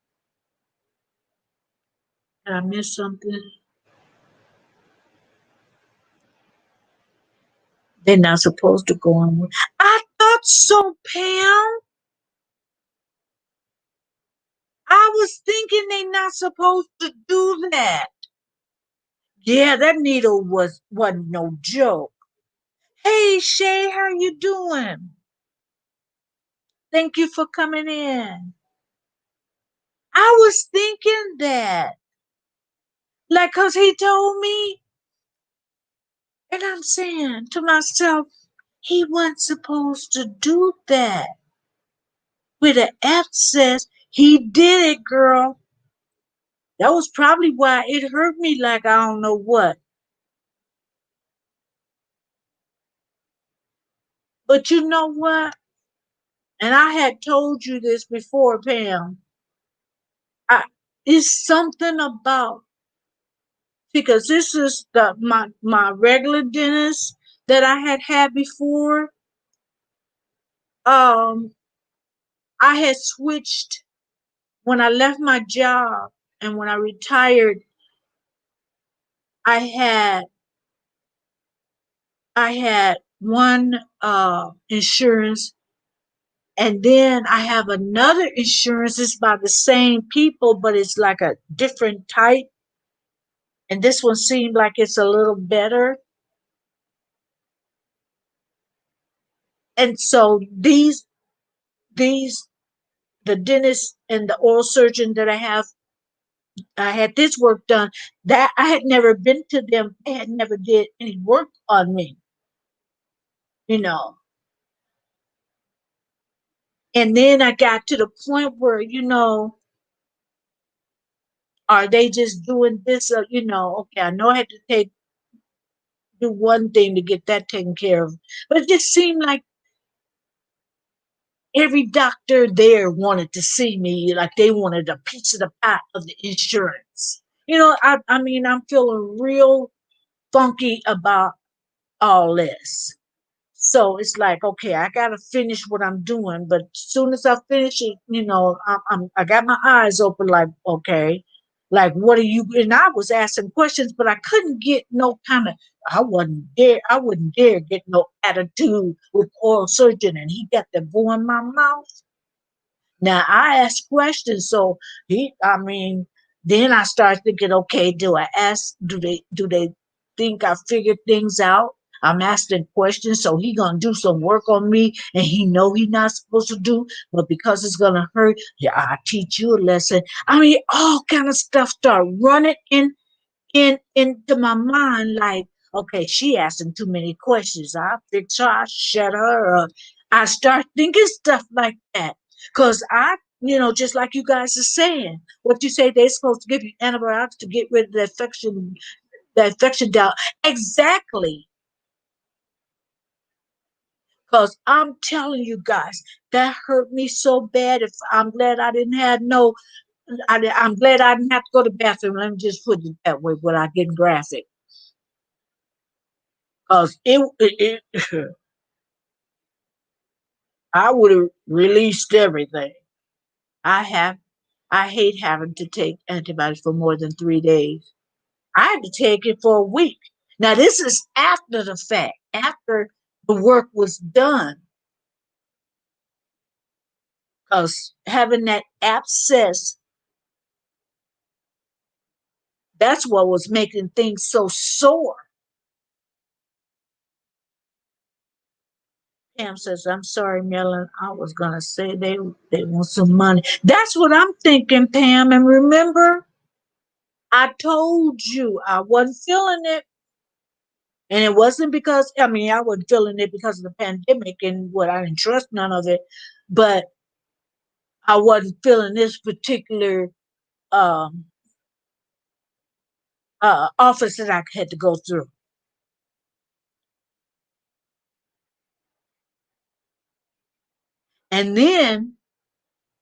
Speaker 1: did I miss something? They're not supposed to go on. I thought so, Pam. I was thinking they not supposed to do that. Yeah, that needle wasn't no joke. Hey Shay, how you doing? Thank you for coming in. I was thinking that. Like, cause he told me, and I'm saying to myself, he wasn't supposed to do that. With an abscess, he did it, girl. That was probably why it hurt me like I don't know what. But you know what? And I had told you this before, Pam. I, it's something about, because this is my regular dentist that I had before. Um, I had switched when I left my job, and when I retired. I had I had one insurance, and then I have another insurance. It's by the same people, but it's like a different type. And this one seemed like it's a little better. And so these the dentist and the oral surgeon that I had this work done. That I had never been to them. They had never did any work on me, you know. And then I got to the point where, are they just doing this? Okay, I know I had to do one thing to get that taken care of, but it just seemed like every doctor there wanted to see me, like they wanted a piece of the pie of the insurance. I mean, I'm feeling real funky about all this. So it's like, okay, I gotta finish what I'm doing, but as soon as I finish it, I got my eyes open, like, okay, like what are you? And I was asking questions, but I couldn't get no kind of. I wouldn't dare get no attitude with oral surgeon, and he got the boy in my mouth. Now I ask questions, so I mean, then I start thinking, okay, do I ask? Do they think I figured things out? I'm asking questions, so he gonna do some work on me, and he know he not supposed to do, but because it's gonna hurt, yeah, I teach you a lesson. I mean, all kind of stuff start running into my mind, like, okay, she asking too many questions. I fix her, I shut her up. I start thinking stuff like that. Cause just like you guys are saying, what you say they're supposed to give you antibiotics to get rid of the infection down. Exactly. Cause I'm telling you guys, that hurt me so bad. If I'm glad I didn't have no, I'm glad I didn't have to go to the bathroom. Let me just put it that way without getting graphic. Cause I would have released everything. I have, I hate having to take antibiotics for more than 3 days. I had to take it for a week. Now this is after the fact, after the work was done, because having that abscess, that's what was making things so sore. Pam says, I'm sorry, Marilyn. I was gonna say they want some money. That's what I'm thinking, Pam. And remember, I told you I wasn't feeling it. And it wasn't because, I mean, I wasn't feeling it because of the pandemic and what I didn't trust none of it, but I wasn't feeling this particular um, office that I had to go through. And then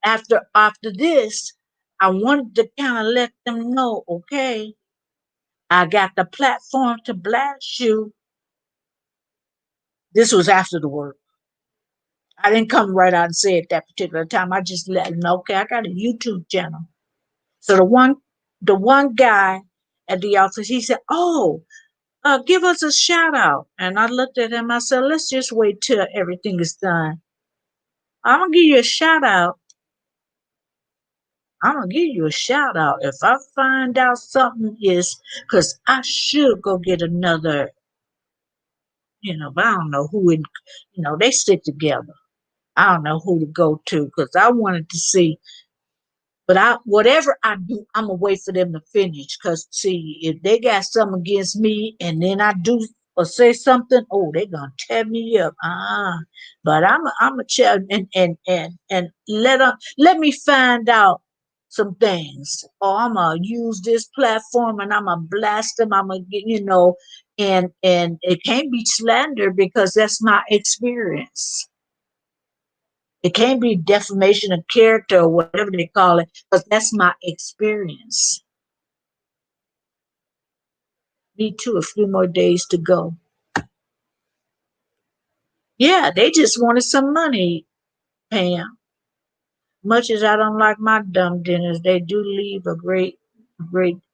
Speaker 1: after this, I wanted to kind of let them know, okay, I got the platform to blast you. This was after the work. I didn't come right out and say it that particular time. I just let them know, okay, I got a YouTube channel. So the one guy at the office, he said, "Oh, give us a shout out." And I looked at him. I said, "Let's just wait till everything is done. I'm gonna give you a shout out. I'm gonna give you a shout out if I find out something is, because I should go get another, but I don't know who it, they stick together. I don't know who to go to because I wanted to see. But whatever I do, I'm gonna wait for them to finish. Cause see, if they got something against me, and then I do or say something, oh, they gonna tear me up. But I'm a child, and let me find out some things. Or I'm gonna use this platform, and I'm gonna blast them. I'm gonna get. and it can't be slander because that's my experience. It can't be defamation of character or whatever they call it, because that's my experience. Me too. A few more days to go. Yeah, they just wanted some money, Pam. Much as I don't like my dumb dinners, they do leave a great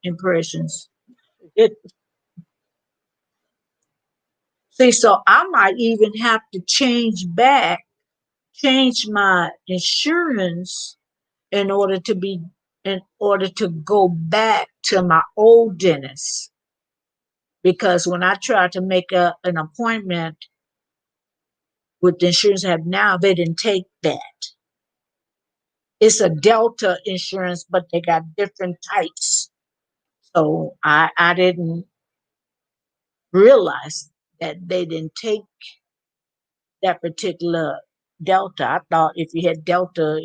Speaker 1: impressions. It, see, so I might even have to change my insurance in order to be, in order to go back to my old dentist. Because when I tried to make an appointment with the insurance I have now, they didn't take that. It's a Delta insurance, but they got different types. So I didn't realize that they didn't take that particular Delta. I thought if you had Delta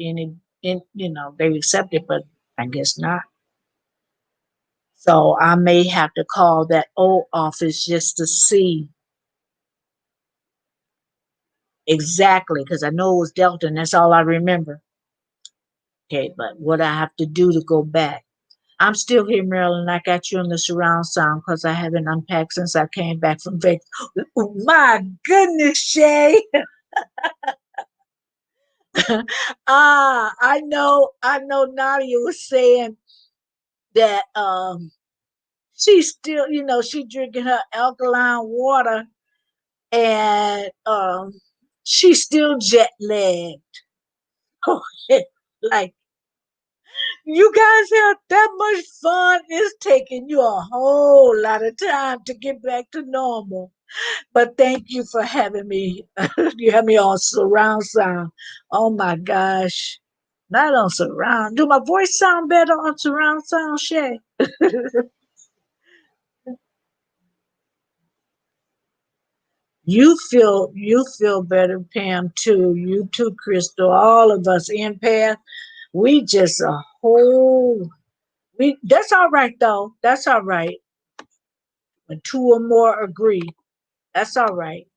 Speaker 1: they accept it, but I guess not. So I may have to call that old office just to see exactly, because I know it was Delta and that's all I remember. Okay, but what I have to do to go back. I'm still here, Marilyn. I got you on the surround sound because I haven't unpacked since I came back from Vegas. My goodness, Shay. I know Nadia was saying that she's still, she drinking her alkaline water and she's still jet lagged. Like, you guys have that much fun. It's taking you a whole lot of time to get back to normal. But thank you for having me. You have me on surround sound. Oh my gosh. Not on surround. Do my voice sound better on surround sound, Shay? You feel better, Pam, too. You too, Crystal. All of us empath. We just a whole we that's all right though. That's all right. When two or more agree, that's all right.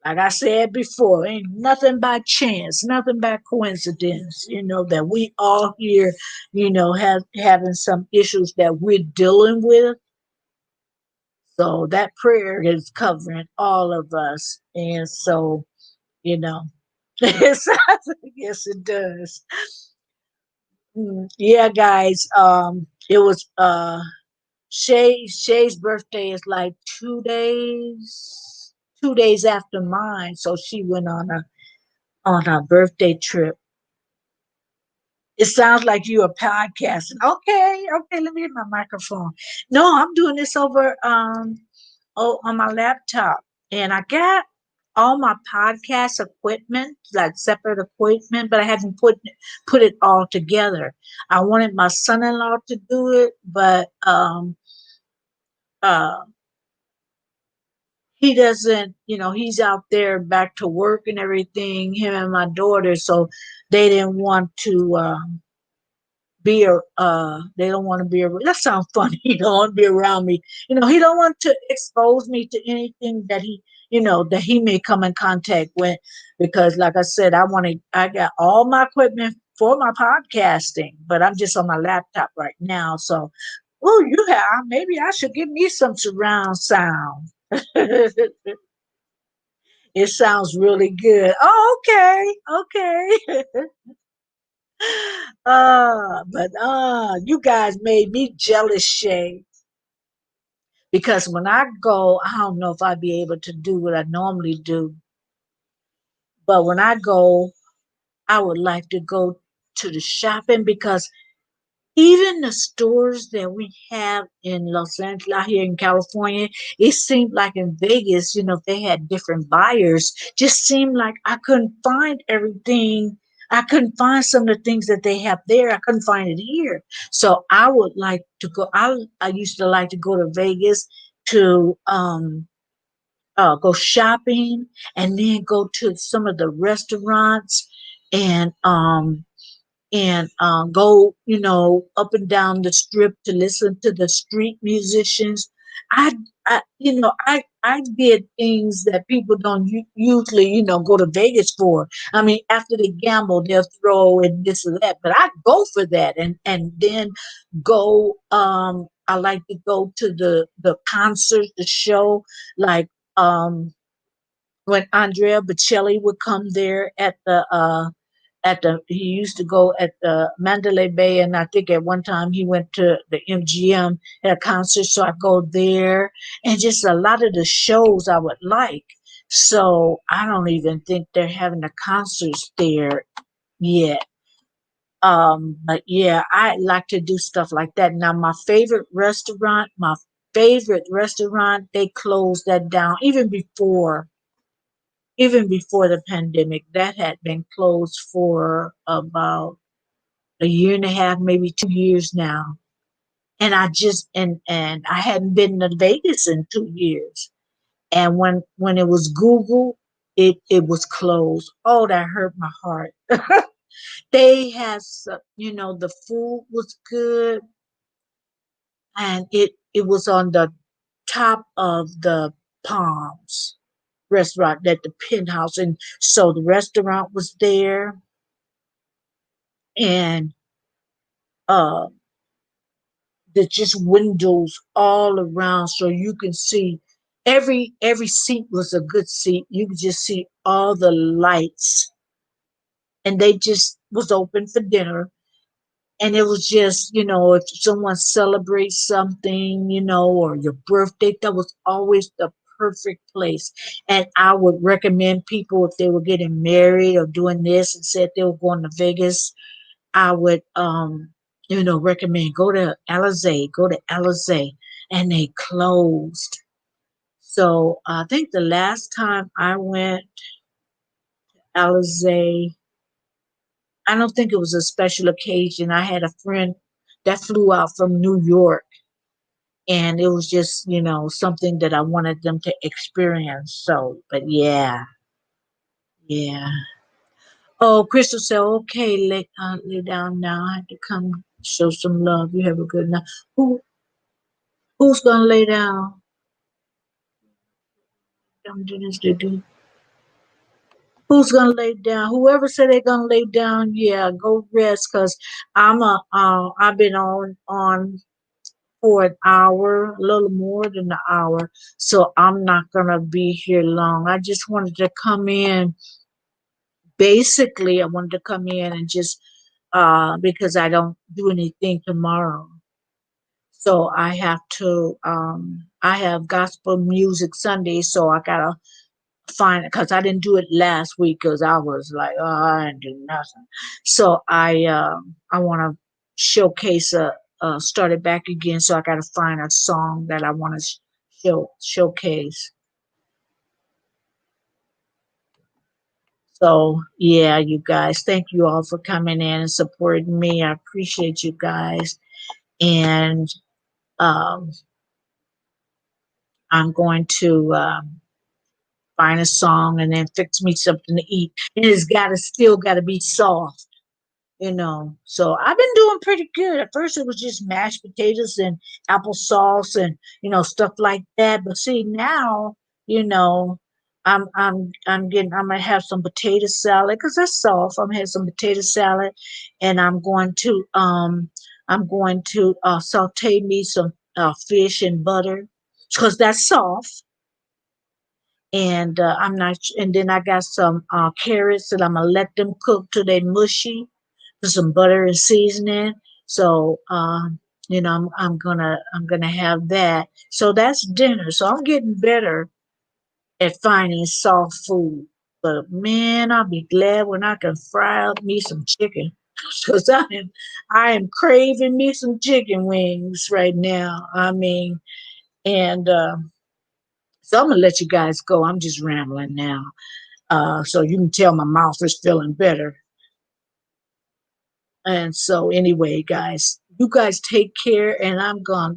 Speaker 1: Like I said before, ain't nothing by chance, nothing by coincidence, that we all here, having some issues that we're dealing with. So that prayer is covering all of us. And so, you know, yes, yes, it does. Yeah, guys. It was Shay's birthday is like 2 days after mine. So she went on a birthday trip. It sounds like you are podcasting. Okay, okay, let me get my microphone. No, I'm doing this over on my laptop. And I got all my podcast equipment, like separate equipment, but I haven't put it all together. I wanted my son-in-law to do it, but uh he doesn't, he's out there back to work and everything, him and my daughter, so they didn't want to they don't want to be around. That sounds funny. He don't want to be around me. He don't want to expose me to anything that he may come in contact with, because like I said, I got all my equipment for my podcasting, but I'm just on my laptop right now. So, oh, maybe I should give me some surround sound. It sounds really good. Oh, okay. Okay. But you guys made me jealous, Shay. Because when I go, I don't know if I'd be able to do what I normally do. But when I go, I would like to go to the shopping, because even the stores that we have in Los Angeles, out here in California, it seemed like in Vegas, they had different buyers. Just seemed like I couldn't find everything. I couldn't find some of the things that they have there. I couldn't find it here. So I would like to go. I used to like to go to Vegas to go shopping, and then go to some of the restaurants and and go, up and down the strip to listen to the street musicians. I, I did things that people don't usually, go to Vegas for. I mean, after they gamble, they'll throw in this or that, but I go for that, and then go. I like to go to the concert, the show, like um, when Andrea Bocelli would come there he used to go at the Mandalay Bay, and I think at one time he went to the MGM at a concert, so I go there, and just a lot of the shows I would like. So I don't even think they're having the concerts there yet. But yeah, I like to do stuff like that. Now, my favorite restaurant, they closed that down even before the pandemic. That had been closed for about a year and a half, maybe 2 years now. And I hadn't been to Vegas in 2 years. And when it was Google, it was closed. Oh, that hurt my heart. They had the food was good, and it was on the top of the Palms restaurant at the penthouse, and so the restaurant was there, and uh there's just windows all around, so you can see every seat was a good seat. You could just see all the lights, and they just was open for dinner. And it was just, if someone celebrates something, or your birthday, that was always the perfect place. And I would recommend people, if they were getting married or doing this and said they were going to Vegas, I would, recommend go to Alizé, and they closed. So I think the last time I went Alizé, I don't think it was a special occasion. I had a friend that flew out from New York, and it was just, something that I wanted them to experience. So, but yeah, yeah. Oh, Crystal said, okay, lay down now. I have to come show some love. You have a good night. Who's gonna lay down? Who's gonna lay down? Whoever said they're gonna lay down, yeah, go rest. Cause I've been on for an hour, a little more than an hour, so I'm not gonna be here long. I just wanted to come in. Basically, I wanted to come in and just because I don't do anything tomorrow. So I have gospel music Sunday, so I gotta find it because I didn't do it last week because I was like, oh, I didn't do nothing. So I want to showcase start it back again. So I got to find a song that I want to showcase. So yeah, you guys, thank you all for coming in and supporting me. I appreciate you guys, and um, I'm going to find a song and then fix me something to eat. And it's got to be soft. So I've been doing pretty good. At first, it was just mashed potatoes and applesauce and stuff like that. But see now, you know, I'm gonna have some potato salad because that's soft. I'm gonna have some potato salad, and I'm going to saute me some fish and butter because that's soft. And I'm not. And then I got some carrots, and I'm gonna let them cook till they mushy, put some butter and seasoning. So I'm gonna have that. So that's dinner. So I'm getting better at finding soft food. But man, I'll be glad when I can fry up me some chicken. Because I am craving me some chicken wings right now. I mean, and so I'm gonna let you guys go. I'm just rambling now. So you can tell my mouth is feeling better. And so anyway, guys, you guys take care, and I'm gonna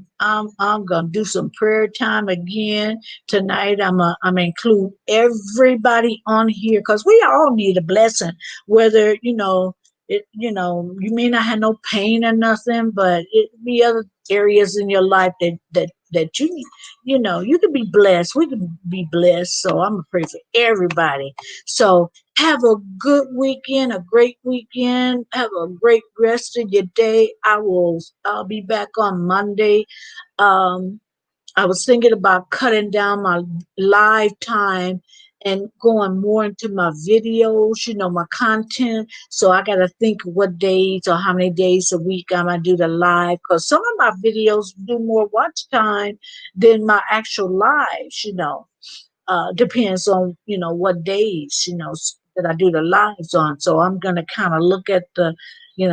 Speaker 1: do some prayer time again tonight. I'm include everybody on here because we all need a blessing, whether It, you may not have no pain or nothing, but it be other areas in your life that you can be blessed. We can be blessed. So I'm gonna pray for everybody. So have a good weekend, a great weekend. Have a great rest of your day. I'll be back on Monday. Um, I was thinking about cutting down my live time and going more into my videos, my content. So I got to think what days or how many days a week I'm going to do the live, because some of my videos do more watch time than my actual lives, depends on, what days, that I do the lives on. So I'm going to kind of look at the,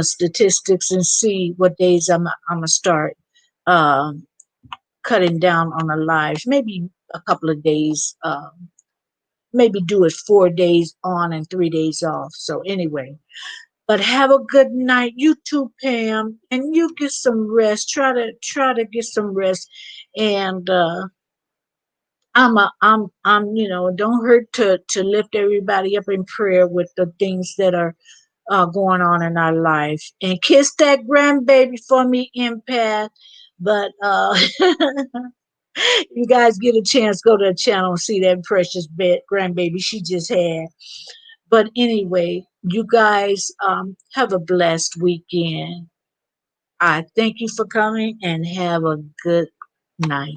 Speaker 1: statistics and see what days I'm going to start. Um, Cutting down on the lives, maybe a couple of days, maybe do it 4 days on and 3 days off. So anyway, but have a good night. You too, Pam, and you get some rest. Try to get some rest, and don't hurt to lift everybody up in prayer with the things that are going on in our life, and kiss that grandbaby for me, empath. But you guys get a chance, go to the channel and see that precious grandbaby she just had. But anyway, you guys have a blessed weekend. I thank you for coming and have a good night.